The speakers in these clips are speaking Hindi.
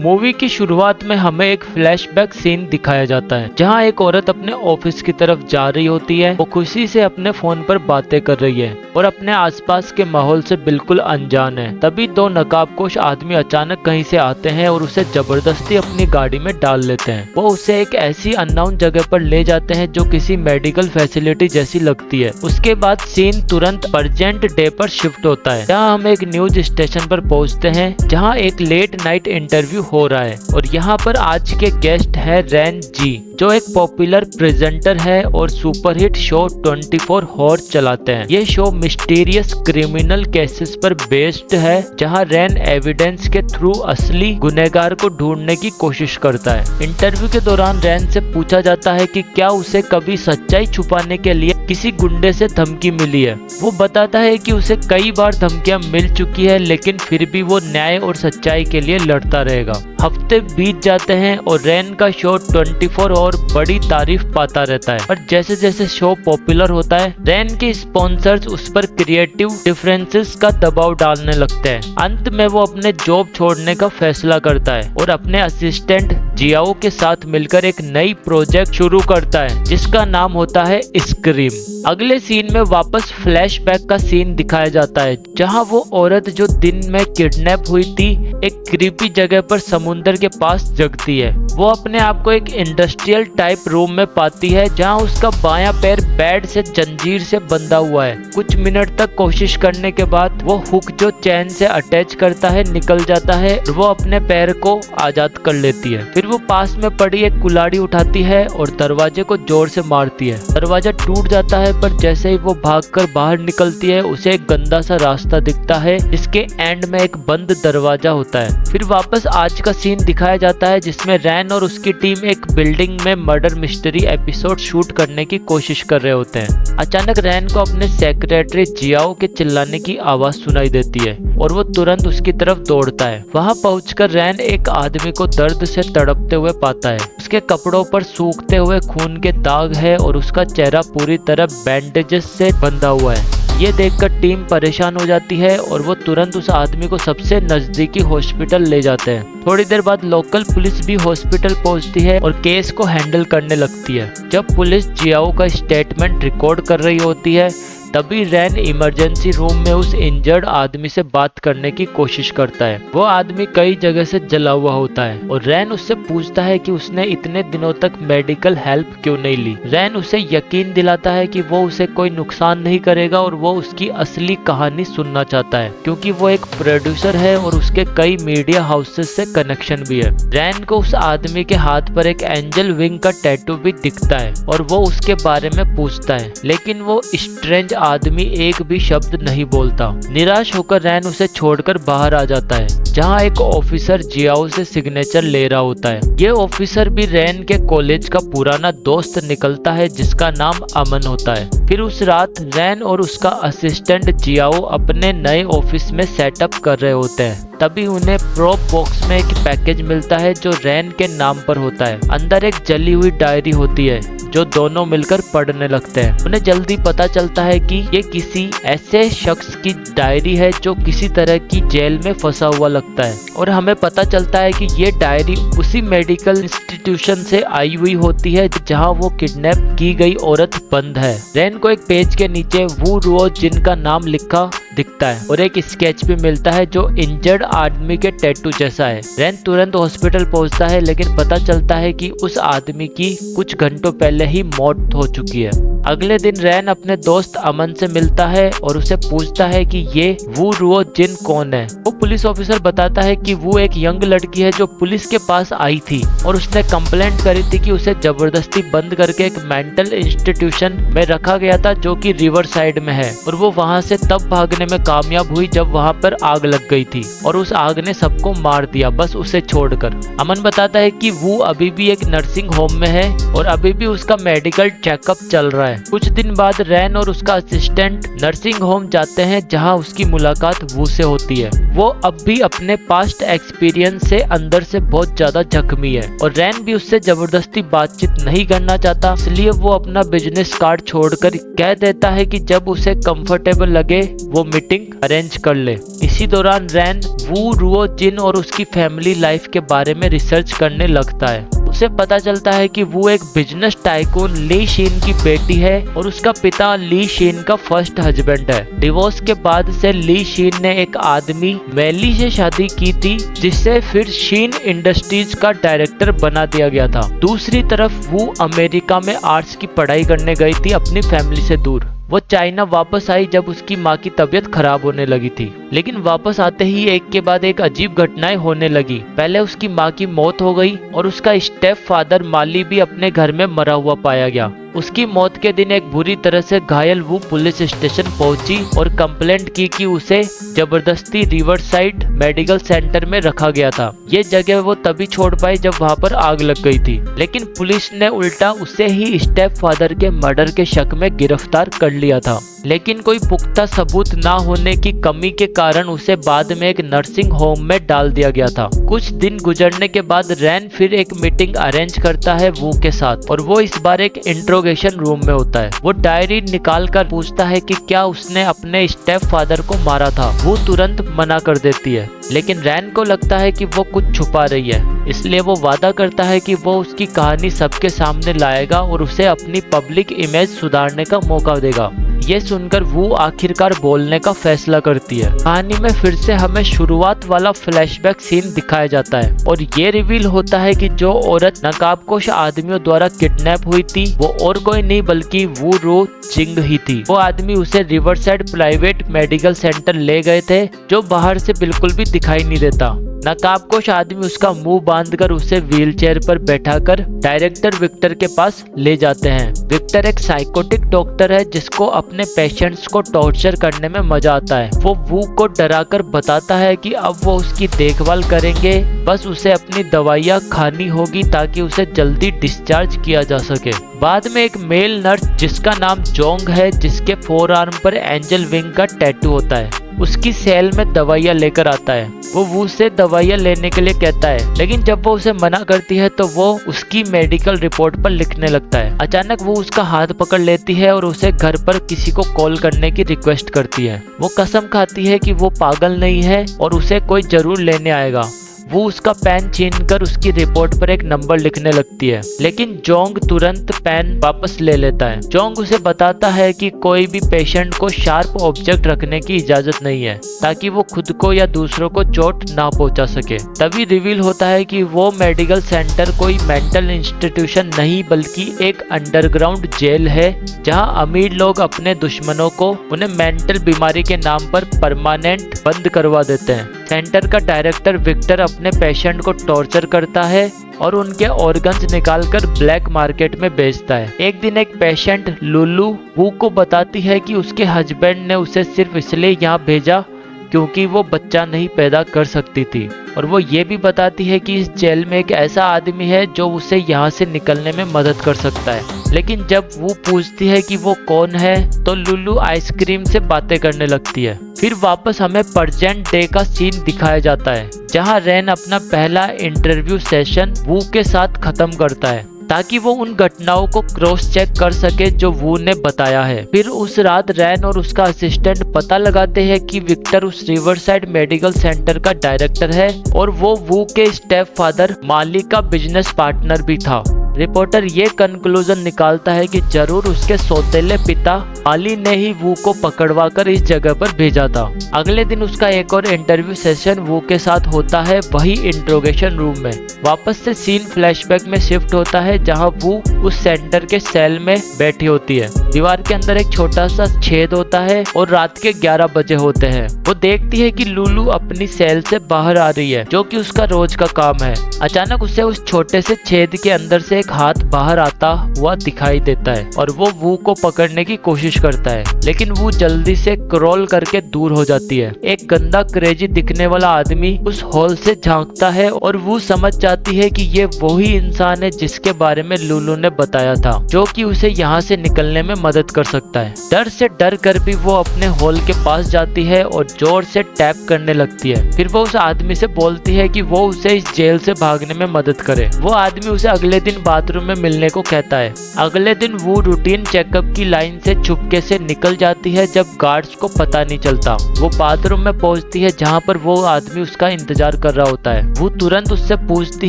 मूवी की शुरुआत में हमें एक फ्लैशबैक सीन दिखाया जाता है जहां एक औरत अपने ऑफिस की तरफ जा रही होती है। वो खुशी से अपने फोन पर बातें कर रही है और अपने आसपास के माहौल से बिल्कुल अनजान है। तभी दो नकाबपोश आदमी अचानक कहीं से आते हैं और उसे जबरदस्ती अपनी गाड़ी में डाल लेते हैं। वो उसे एक ऐसी अननोन जगह पर ले जाते हैं जो किसी मेडिकल फैसिलिटी जैसी लगती है। उसके बाद सीन तुरंत प्रेजेंट डे पर शिफ्ट होता है जहाँ हम एक न्यूज स्टेशन पर पहुँचते हैं जहाँ एक लेट नाइट इंटरव्यू हो रहा है और यहाँ पर आज के गेस्ट है रैन जी, जो एक पॉपुलर प्रेजेंटर है और सुपरहिट शो 24 हॉर्स चलाते हैं। ये शो मिस्टीरियस क्रिमिनल केसेस पर बेस्ड है जहां रैन एविडेंस के थ्रू असली गुनहगार को ढूंढने की कोशिश करता है। इंटरव्यू के दौरान रैन से पूछा जाता है कि क्या उसे कभी सच्चाई छुपाने के लिए किसी गुंडे से धमकी मिली है। वो बताता है कि उसे कई बार धमकियां मिल चुकी है लेकिन फिर भी वो न्याय और सच्चाई के लिए लड़ता रहेगा। हफ्ते बीत जाते हैं और रैन का शो 24 और बड़ी तारीफ पाता रहता है। पर जैसे जैसे शो पॉपुलर होता है रैन के स्पॉन्सर्स उस पर क्रिएटिव डिफरेंसेस का दबाव डालने लगते हैं। अंत में वो अपने जॉब छोड़ने का फैसला करता है और अपने असिस्टेंट जियाओ के साथ मिलकर एक नई प्रोजेक्ट शुरू करता है जिसका नाम होता है स्क्रीम। अगले सीन में वापस फ्लैशबैक का सीन दिखाया जाता है जहां वो औरत जो दिन में किडनैप हुई थी एक क्रीपी जगह पर समुंदर के पास जगती है। वो अपने आप को एक इंडस्ट्रियल टाइप रूम में पाती है जहां उसका बायां पैर बेड से जंजीर से बंधा हुआ है। कुछ मिनट तक कोशिश करने के बाद वो हुक जो चैन से अटैच करता है निकल जाता है और वो अपने पैर को आजाद कर लेती है। फिर वो पास में पड़ी एक कुल्हाड़ी उठाती है और दरवाजे को जोर से मारती है। दरवाजा टूट जाता है पर जैसे ही वो भागकर बाहर निकलती है उसे एक गंदा सा रास्ता दिखता है जिसके एंड में एक बंद दरवाजा होता है। फिर वापस आज का सीन दिखाया जाता है जिसमें रैन और उसकी टीम एक बिल्डिंग में मर्डर मिस्ट्री एपिसोड शूट करने की कोशिश कर रहे होते हैं। अचानक रैन को अपने सेक्रेटरी जियाओ के चिल्लाने की आवाज सुनाई देती है और वो तुरंत उसकी तरफ दौड़ता है। वहां पहुंचकर रैन एक आदमी को दर्द से तड़पते हुए पाता है। उसके कपड़ों पर सूखते हुए खून के दाग है और उसका चेहरा पूरी तरह बैंडेजेस से बंधा हुआ है। ये देखकर टीम परेशान हो जाती है और वो तुरंत उस आदमी को सबसे नजदीकी हॉस्पिटल ले जाते हैं। थोड़ी देर बाद लोकल पुलिस भी हॉस्पिटल पहुंचती है और केस को हैंडल करने लगती है। जब पुलिस जियाओ का स्टेटमेंट रिकॉर्ड कर रही होती है तभी रैन इमरजेंसी रूम में उस इंजर्ड आदमी से बात करने की कोशिश करता है। वो आदमी कई जगह से जला हुआ होता है और रैन उससे पूछता है कि उसने इतने दिनों तक मेडिकल हेल्प क्यों नहीं ली। रैन उसे यकीन दिलाता है कि वो उसे कोई नुकसान नहीं करेगा और वो उसकी असली कहानी सुनना चाहता है क्योंकि वो एक प्रोड्यूसर है और उसके कई मीडिया हाउसेस से कनेक्शन भी है। रैन को उस आदमी के हाथ पर एक एंजल विंग का टैटू भी दिखता है और वो उसके बारे में पूछता है लेकिन वो स्ट्रेंज आदमी एक भी शब्द नहीं बोलता। निराश होकर रैन उसे छोड़कर बाहर आ जाता है जहां एक ऑफिसर जियाओ से सिग्नेचर ले रहा होता है। ये ऑफिसर भी रैन के कॉलेज का पुराना दोस्त निकलता है जिसका नाम अमन होता है। फिर उस रात रैन और उसका असिस्टेंट जियाओ अपने नए ऑफिस में सेटअप कर रहे होते हैं। तभी उन्हें प्रोप बॉक्स में एक पैकेज मिलता है जो रैन के नाम पर होता है। अंदर एक जली हुई डायरी होती है जो दोनों मिलकर पढ़ने लगते हैं। उन्हें जल्दी पता चलता है कि ये किसी ऐसे शख्स की डायरी है जो किसी तरह की जेल में फंसा हुआ लगता है और हमें पता चलता है कि ये डायरी उसी मेडिकल इंस्टीट्यूशन से आई हुई होती है जहां वो किडनैप की गई औरत बंद है। रैन को एक पेज के नीचे वू रुओ जिन का नाम लिखा दिखता है और एक स्केच भी मिलता है जो इंजर्ड आदमी के टैटू जैसा है। रैन तुरंत हॉस्पिटल पहुंचता है लेकिन पता चलता है कि उस आदमी की कुछ घंटों पहले ही मौत हो चुकी है। अगले दिन रैन अपने दोस्त अमन से मिलता है और उसे पूछता है कि ये वू रुओ जिन कौन है। वो पुलिस ऑफिसर बताता है कि वो एक यंग लड़की है जो पुलिस के पास आई थी और उसने कंप्लेंट करी थी कि उसे जबरदस्ती बंद करके एक मेंटल इंस्टीट्यूशन में रखा गया था जो कि रिवर साइड में है और वो वहां से तब भागने में कामयाब हुई जब वहां पर आग लग गई थी और उस आग ने सबको मार दिया बस उसे छोड़कर। अमन बताता है कि वो अभी भी एक नर्सिंग होम में है और अभी भी उसका मेडिकल चेकअप चल रहा है। कुछ दिन बाद रैन और उसका असिस्टेंट नर्सिंग होम जाते हैं जहां उसकी मुलाकात वू से होती है। वो अब भी अपने पास्ट एक्सपीरियंस से अंदर से बहुत ज्यादा जख्मी है और रैन भी उससे जबरदस्ती बातचीत नहीं करना चाहता, इसलिए वो अपना बिजनेस कार्ड छोड़कर कह देता है कि जब उसे कंफर्टेबल लगे वो मीटिंग अरेंज कर ले। इसी दौरान रैन वू रुओ जिन और उसकी फैमिली लाइफ के बारे में रिसर्च करने लगता है। उसे पता चलता है कि वो एक बिजनेस टाइकून ली शीन की बेटी है और उसका पिता ली शीन का फर्स्ट हस्बैंड है। डिवोर्स के बाद से ली शीन ने एक आदमी मैली से शादी की थी, जिससे फिर शीन इंडस्ट्रीज का डायरेक्टर बना दिया गया था। दूसरी तरफ वो अमेरिका में आर्ट्स की पढ़ाई करने गई थी अपनी फैमिली से दूर। वो चाइना वापस आई जब उसकी माँ की तबीयत खराब होने लगी थी, लेकिन वापस आते ही एक के बाद एक अजीब घटनाएं होने लगी। पहले उसकी माँ की मौत हो गई और उसका स्टेप फादर माली भी अपने घर में मरा हुआ पाया गया। उसकी मौत के दिन एक बुरी तरह से घायल वो पुलिस स्टेशन पहुंची और कंप्लेंट की कि उसे जबरदस्ती रिवर साइड मेडिकल सेंटर में रखा गया था। ये जगह वो तभी छोड़ पाई जब वहां पर आग लग गई थी, लेकिन पुलिस ने उल्टा उसे ही स्टेप फादर के मर्डर के शक में गिरफ्तार कर लिया था। लेकिन कोई पुख्ता सबूत ना होने की कमी के कारण उसे बाद में एक नर्सिंग होम में डाल दिया गया था। कुछ दिन गुजरने के बाद रैन फिर एक मीटिंग अरेंज करता है वू के साथ, और वो इस बार एक इंट्रोगेशन रूम में होता है। वो डायरी निकाल कर पूछता है कि क्या उसने अपने स्टेप फादर को मारा था। वो तुरंत मना कर देती है, लेकिन रैन को लगता है कि वो कुछ छुपा रही है, इसलिए वो वादा करता है कि वो उसकी कहानी सबके सामने लाएगा और उसे अपनी पब्लिक इमेज सुधारने का मौका देगा। ये सुनकर वो आखिरकार बोलने का फैसला करती है। कहानी में फिर से हमें शुरुआत वाला फ्लैशबैक सीन दिखाया जाता है और ये रिवील होता है कि जो औरत नकाबपोश आदमियों द्वारा किडनैप हुई थी वो और कोई नहीं बल्कि वू रो जिंग ही थी। वो आदमी उसे रिवरसाइड प्राइवेट मेडिकल सेंटर ले गए थे, जो बाहर से बिल्कुल भी दिखाई नहीं देता। नकाबपोश आदमी उसका मुंह बांधकर उसे व्हीलचेयर पर बैठाकर डायरेक्टर विक्टर के पास ले जाते हैं। विक्टर एक साइकोटिक डॉक्टर है जिसको अपने पेशेंट्स को टॉर्चर करने में मजा आता है। वो वू को डराकर बताता है कि अब वो उसकी देखभाल करेंगे, बस उसे अपनी दवाइयाँ खानी होगी ताकि उसे जल्दी डिस्चार्ज किया जा सके। बाद में एक मेल नर्स जिसका नाम जोंग है, जिसके फोर आर्म पर एंजल विंग का टैटू होता है, उसकी सेल में दवाइयाँ लेकर आता है। वो वू से दवाइयाँ लेने के लिए कहता है, लेकिन जब वो उसे मना करती है तो वो उसकी मेडिकल रिपोर्ट पर लिखने लगता है। अचानक वो उसका हाथ पकड़ लेती है और उसे घर पर किसी को कॉल करने की रिक्वेस्ट करती है। वो कसम खाती है कि वो पागल नहीं है और उसे कोई जरूर लेने आएगा। वो उसका पेन छीनकर उसकी रिपोर्ट पर एक नंबर लिखने लगती है, लेकिन जोंग तुरंत पेन वापस ले लेता है। जोंग उसे बताता है कि कोई भी पेशेंट को शार्प ऑब्जेक्ट रखने की इजाजत नहीं है ताकि वो खुद को या दूसरों को चोट ना पहुंचा सके। तभी रिवील होता है कि वो मेडिकल सेंटर कोई मेंटल इंस्टीट्यूशन नहीं बल्कि एक अंडरग्राउंड जेल है, जहां अमीर लोग अपने दुश्मनों को उन्हें मेंटल बीमारी के नाम पर परमानेंट बंद करवा देते हैं। सेंटर का डायरेक्टर विक्टर अपने पेशेंट को टॉर्चर करता है और उनके ऑर्गन्स निकालकर ब्लैक मार्केट में बेचता है। एक दिन एक पेशेंट लुलू वू को बताती है कि उसके हस्बैंड ने उसे सिर्फ इसलिए यहाँ भेजा क्योंकि वो बच्चा नहीं पैदा कर सकती थी, और वो ये भी बताती है कि इस जेल में एक ऐसा आदमी है जो उसे यहाँ से निकलने में मदद कर सकता है। लेकिन जब वो पूछती है कि वो कौन है तो लुलू आइसक्रीम से बातें करने लगती है। फिर वापस हमें प्रेजेंट डे का सीन दिखाया जाता है, जहाँ रैन अपना पहला इंटरव्यू सेशन वू के साथ खत्म करता है ताकि वो उन घटनाओं को क्रॉस चेक कर सके जो वू ने बताया है। फिर उस रात रैन और उसका असिस्टेंट पता लगाते हैं कि विक्टर उस रिवरसाइड मेडिकल सेंटर का डायरेक्टर है और वो वू के स्टेप फादर माली का बिजनेस पार्टनर भी था। रिपोर्टर ये कंक्लूजन निकालता है कि जरूर उसके सौतेले पिता माली ने ही वू को पकड़वाकर इस जगह पर भेजा था। अगले दिन उसका एक और इंटरव्यू सेशन वू के साथ होता है, वही इंट्रोगेशन रूम में। वापस से सीन फ्लैशबैक में शिफ्ट होता है, जहां वू उस सेंटर के सेल में बैठी होती है। दीवार के अंदर एक छोटा सा छेद होता है और रात के 11 बजे होते हैं। वो देखती है कि लुलू अपनी सेल से बाहर आ रही है, जो कि उसका रोज का काम है। अचानक उसे उस छोटे से छेद के अंदर से एक हाथ बाहर आता हुआ दिखाई देता है और वो वू को पकड़ने की कोशिश करता है, लेकिन वो जल्दी से क्रॉल करके दूर हो जाती है। एक गंदा क्रेजी दिखने वाला आदमी उस हॉल से झांकता है और वो समझ जाती है कि ये वही इंसान है जिसके बारे में लुलू ने बताया था, जो कि उसे यहाँ से निकलने में मदद कर सकता है। डर से डर कर भी वो अपने हॉल के पास जाती है और जोर से टैप करने लगती है। फिर वो उस आदमी से बोलती है कि वो उसे इस जेल से भागने में मदद करे। वो आदमी उसे अगले दिन बाद बाथरूम में मिलने को कहता है। अगले दिन वो रूटीन चेकअप की लाइन से चुपके से निकल जाती है जब गार्ड्स को पता नहीं चलता। वो बाथरूम में पहुंचती है जहाँ पर वो आदमी उसका इंतजार कर रहा होता है। वो तुरंत उससे पूछती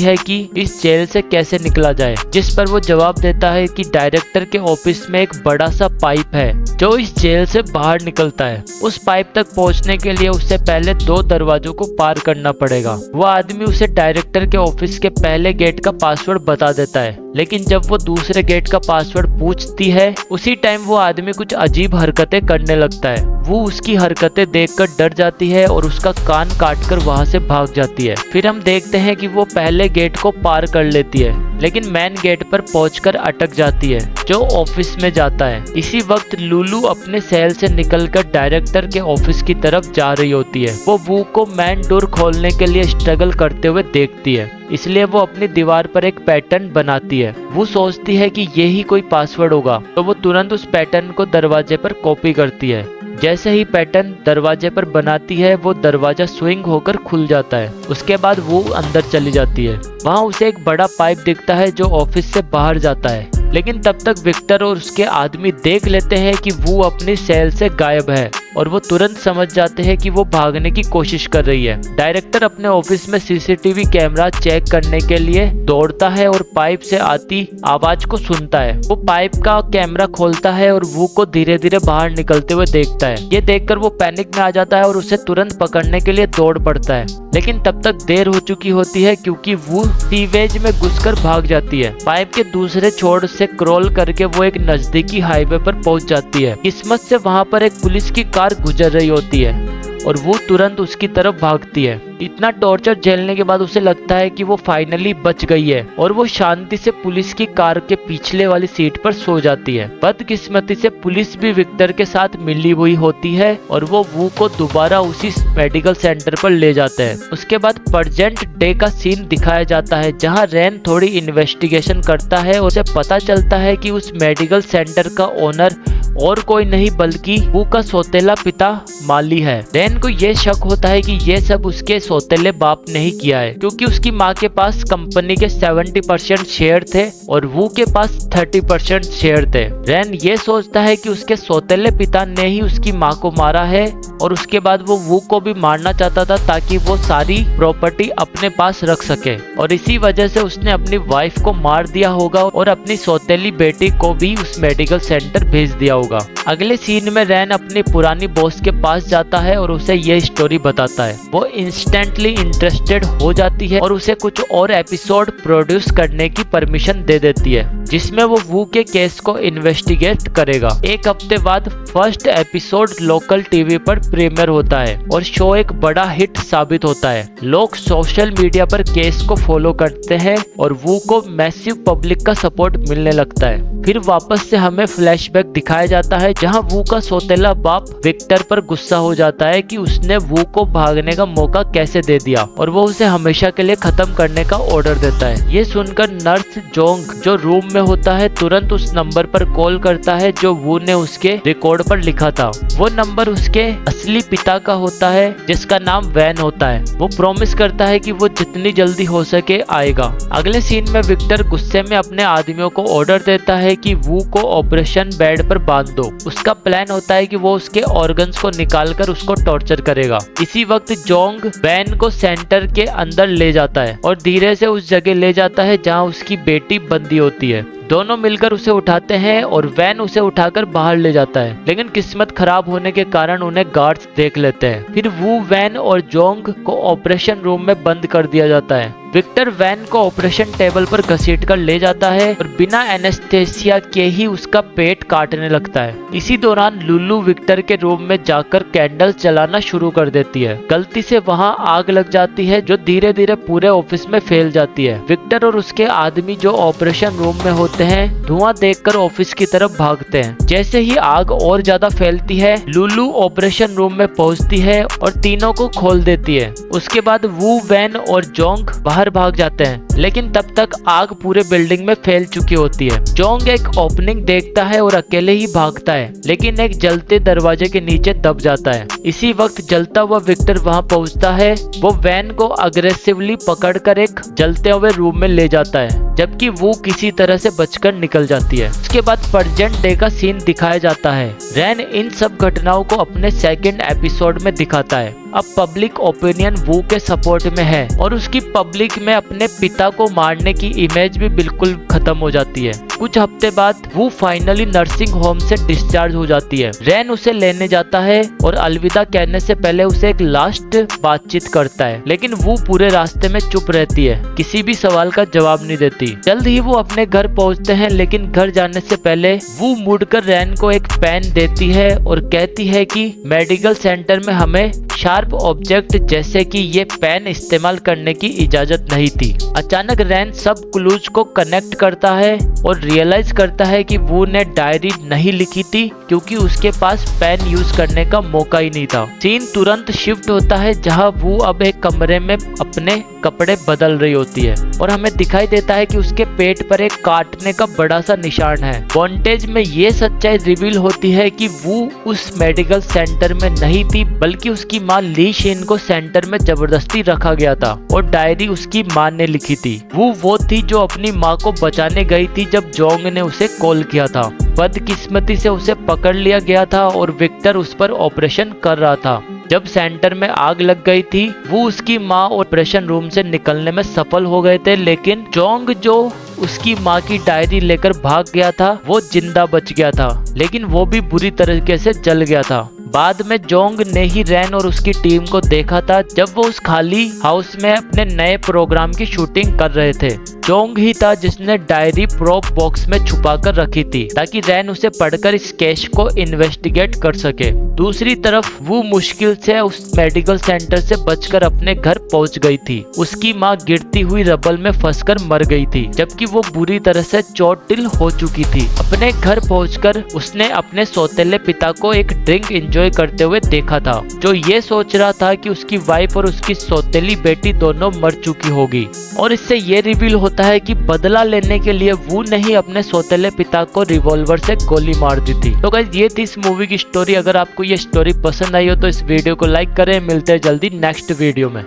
है कि इस जेल से कैसे निकला जाए, जिस पर वो जवाब देता है कि डायरेक्टर के ऑफिस में एक बड़ा सा पाइप है जो इस जेल से बाहर निकलता है। उस पाइप तक पहुंचने के लिए उससे पहले 2 दरवाजों को पार करना पड़ेगा। वो आदमी उसे डायरेक्टर के ऑफिस के पहले गेट का पासवर्ड बता देता है, लेकिन जब वो दूसरे गेट का पासवर्ड पूछती है उसी टाइम वो आदमी कुछ अजीब हरकतें करने लगता है। वो उसकी हरकतें देखकर डर जाती है और उसका कान काटकर वहां से भाग जाती है। फिर हम देखते हैं कि वो पहले गेट को पार कर लेती है, लेकिन मेन गेट पर पहुंचकर अटक जाती है जो ऑफिस में जाता है। इसी वक्त लुलू अपने सेल से निकलकर डायरेक्टर के ऑफिस की तरफ जा रही होती है। वो को मेन डोर खोलने के लिए स्ट्रगल करते हुए देखती है, इसलिए वो अपनी दीवार पर एक पैटर्न बनाती है। वो सोचती है कि यही कोई पासवर्ड होगा, तो वो तुरंत उस पैटर्न को दरवाजे पर कॉपी करती है। जैसे ही पैटर्न दरवाजे पर बनाती है वो दरवाजा स्विंग होकर खुल जाता है। उसके बाद वो अंदर चली जाती है। वहाँ उसे एक बड़ा पाइप दिखता है जो ऑफिस से बाहर जाता है, लेकिन तब तक विक्टर और उसके आदमी देख लेते हैं कि वो अपनी सेल से गायब है और वो तुरंत समझ जाते हैं कि वो भागने की कोशिश कर रही है। डायरेक्टर अपने ऑफिस में सीसीटीवी कैमरा चेक करने के लिए दौड़ता है और पाइप से आती आवाज को सुनता है। वो पाइप का कैमरा खोलता है और वो को धीरे धीरे बाहर निकलते हुए देखता है। ये देखकर वो पैनिक में आ जाता है और उसे तुरंत पकड़ने के लिए दौड़ पड़ता है, लेकिन तब तक देर हो चुकी होती है क्योंकि वो सीवेज में घुसकर भाग जाती है। पाइप के दूसरे छोर से क्रॉल करके वो एक नजदीकी हाईवे पर पहुंच जाती है। किस्मत से वहां पर एक पुलिस की कार गुजर रही होती है और वो तुरंत उसकी तरफ भागती है। इतना टॉर्चर झेलने के बाद उसे लगता है कि वो फाइनली बच गई है और वो शांति से पुलिस की कार के पिछले वाली सीट पर सो जाती है। बदकिस्मती से पुलिस भी विक्टर के साथ मिली हुई होती है और वो को दोबारा उसी मेडिकल सेंटर पर ले जाते हैं। उसके बाद प्रेजेंट डे का सीन दिखाया जाता है जहाँ रैन थोड़ी इन्वेस्टिगेशन करता है और उसे पता चलता है कि उस मेडिकल सेंटर का ओनर और कोई नहीं बल्कि वो का सौतेला पिता माली है। रैन को ये शक होता है कि ये सब उसके सौतेले बाप ने ही किया है, क्योंकि उसकी माँ के पास कंपनी के 70% शेयर थे और वो के पास 30% शेयर थे। रैन ये सोचता है कि उसके सौतेले पिता ने ही उसकी माँ को मारा है और उसके बाद वो को भी मारना चाहता था ताकि वो सारी प्रॉपर्टी अपने पास रख सके, और इसी वजह से उसने अपनी वाइफ को मार दिया होगा और अपनी सौतेली बेटी को भी उस मेडिकल सेंटर भेज दिया होगा। अगले सीन में रैन अपनी पुरानी बॉस के पास जाता है और उसे ये स्टोरी बताता है। वो इंस्टेंटली इंटरेस्टेड हो जाती है और उसे कुछ और एपिसोड प्रोड्यूस करने की परमिशन दे देती है, जिसमें वो के केस को इन्वेस्टिगेट करेगा। एक हफ्ते बाद फर्स्ट एपिसोड लोकल टीवी पर प्रीमियर होता है और शो एक बड़ा हिट साबित होता है। लोग सोशल मीडिया पर केस को फॉलो करते हैं और वो को मैसिव पब्लिक का सपोर्ट मिलने लगता है। फिर वापस से हमें फ्लैशबैक दिखाया जाता है जहां वो का सौतेला बाप विक्टर पर गुस्सा हो जाता है कि उसने वो को भागने का मौका कैसे दे दिया और वो उसे हमेशा के लिए खत्म करने का ऑर्डर देता है। ये सुनकर नर्स जोंग जो रूम में होता है तुरंत उस नंबर पर कॉल करता है जो वो ने उसके रिकॉर्ड पर लिखा था। वो नंबर उसके असली पिता का होता है जिसका नाम वैन होता है। वो प्रॉमिस करता है कि वो जितनी जल्दी हो सके आएगा। अगले सीन में विक्टर गुस्से में अपने आदमियों को ऑर्डर देता है कि वो को ऑपरेशन बेड पर बांध दो। उसका प्लान होता है कि वो उसके ऑर्गन्स को निकालकर उसको टॉर्चर करेगा। इसी वक्त जोंग वैन को सेंटर के अंदर ले जाता है और धीरे से उस जगह ले जाता है जहां उसकी बेटी बंदी होती है। दोनों मिलकर उसे उठाते हैं और वैन उसे उठाकर बाहर ले जाता है, लेकिन किस्मत खराब होने के कारण उन्हें गार्ड्स देख लेते हैं। फिर वो वैन और जोंग को ऑपरेशन रूम में बंद कर दिया जाता है। विक्टर वैन को ऑपरेशन टेबल पर घसीट कर ले जाता है और बिना एनेस्थेसिया के ही उसका पेट काटने लगता है। इसी दौरान लुलू विक्टर के रूम में जाकर कैंडल जलाना शुरू कर देती है। गलती से वहां आग लग जाती है जो धीरे धीरे पूरे ऑफिस में फैल जाती है। विक्टर और उसके आदमी जो ऑपरेशन रूम में होते हैं धुआं देखकर ऑफिस की तरफ भागते हैं। जैसे ही आग और ज्यादा फैलती है लुलू ऑपरेशन रूम में पहुंचती है और तीनों को खोल देती है। उसके बाद वो वैन और जोंग बाहर भाग जाते हैं, लेकिन तब तक आग पूरे बिल्डिंग में फैल चुकी होती है। जोंग एक ओपनिंग देखता है और अकेले ही भागता है, लेकिन एक जलते दरवाजे के नीचे दब जाता है। इसी वक्त जलता हुआ विक्टर वहां पहुंचता है। वो वैन को अग्रेसिवली पकड़कर एक जलते हुए रूम में ले जाता है। जबकि वो किसी तरह से बचकर निकल जाती है। उसके बाद प्रेजेंट डे का सीन दिखाया जाता है। रैन इन सब घटनाओं को अपने सेकंड एपिसोड में दिखाता है। अब पब्लिक ओपिनियन वू के सपोर्ट में है और उसकी पब्लिक में अपने पिता को मारने की इमेज भी बिल्कुल खत्म हो जाती है। कुछ हफ्ते बाद वो फाइनली नर्सिंग होम से डिस्चार्ज हो जाती है। रैन उसे लेने जाता है और अलविदा कहने से पहले उसे एक लास्ट बातचीत करता है, लेकिन वो पूरे रास्ते में चुप रहती है, किसी भी सवाल का जवाब नहीं देती। जल्द ही वो अपने घर पहुंचते हैं, लेकिन घर जाने से पहले वो मुड़कर रैन को एक पेन देती है और कहती है कि मेडिकल सेंटर में हमें शार्प ऑब्जेक्ट जैसे कि ये पेन इस्तेमाल करने की इजाजत नहीं थी। अचानक रैन सब क्लूज को कनेक्ट करता है और रियलाइज करता है कि वो ने डायरी नहीं लिखी थी क्योंकि उसके पास पेन यूज करने का मौका ही नहीं था। सीन तुरंत शिफ्ट होता है जहां वो अब एक कमरे में अपने कपड़े बदल रही होती है और हमें दिखाई देता है कि उसके पेट पर एक काटने का बड़ा सा निशान है। मॉन्टेज में ये सच्चाई रिवील होती है कि वो उस मेडिकल सेंटर में नहीं थी, बल्कि उसकी माँ ली शिन को सेंटर में जबरदस्ती रखा गया था और डायरी उसकी माँ ने लिखी थी। वो थी जो अपनी माँ को बचाने गई थी जब जोंग ने उसे कॉल किया था। बदकिस्मती से उसे पकड़ लिया गया था और विक्टर उस पर ऑपरेशन कर रहा था। जब सेंटर में आग लग गई थी, वो उसकी माँ ऑपरेशन रूम से निकलने में सफल हो गए थे, लेकिन जोंग जो उसकी माँ की डायरी लेकर भाग गया था वो जिंदा बच गया था, लेकिन वो भी बुरी तरीके से जल गया था। बाद में जोंग ने ही रैन और उसकी टीम को देखा था जब वो उस खाली हाउस में अपने नए प्रोग्राम की शूटिंग कर रहे थे। जोंग ही था जिसने डायरी प्रोप बॉक्स में छुपा कर रखी थी ताकि रैन उसे पढ़कर इस केस को इन्वेस्टिगेट कर सके। दूसरी तरफ वो मुश्किल से उस मेडिकल सेंटर से बचकर अपने घर पहुंच गई थी। उसकी माँ गिरती हुई रबल में फंसकर मर गई थी, जबकि वो बुरी तरह से चोटिल हो चुकी थी। अपने घर पहुंचकर उसने अपने सौतेले पिता को एक ड्रिंक एंजॉय करते हुए देखा था, जो ये सोच रहा था कि उसकी वाइफ और उसकी सौतेली बेटी दोनों मर चुकी होगी। और इससे ये रिवील होता है कि बदला लेने के लिए वो ने ही अपने सौतेले पिता को रिवॉल्वर से गोली मार दी थी। तो गाइस ये थी इस मूवी की स्टोरी। अगर आपको ये स्टोरी पसंद आई हो तो इस वीडियो को लाइक करें। मिलते हैं जल्दी नेक्स्ट वीडियो में।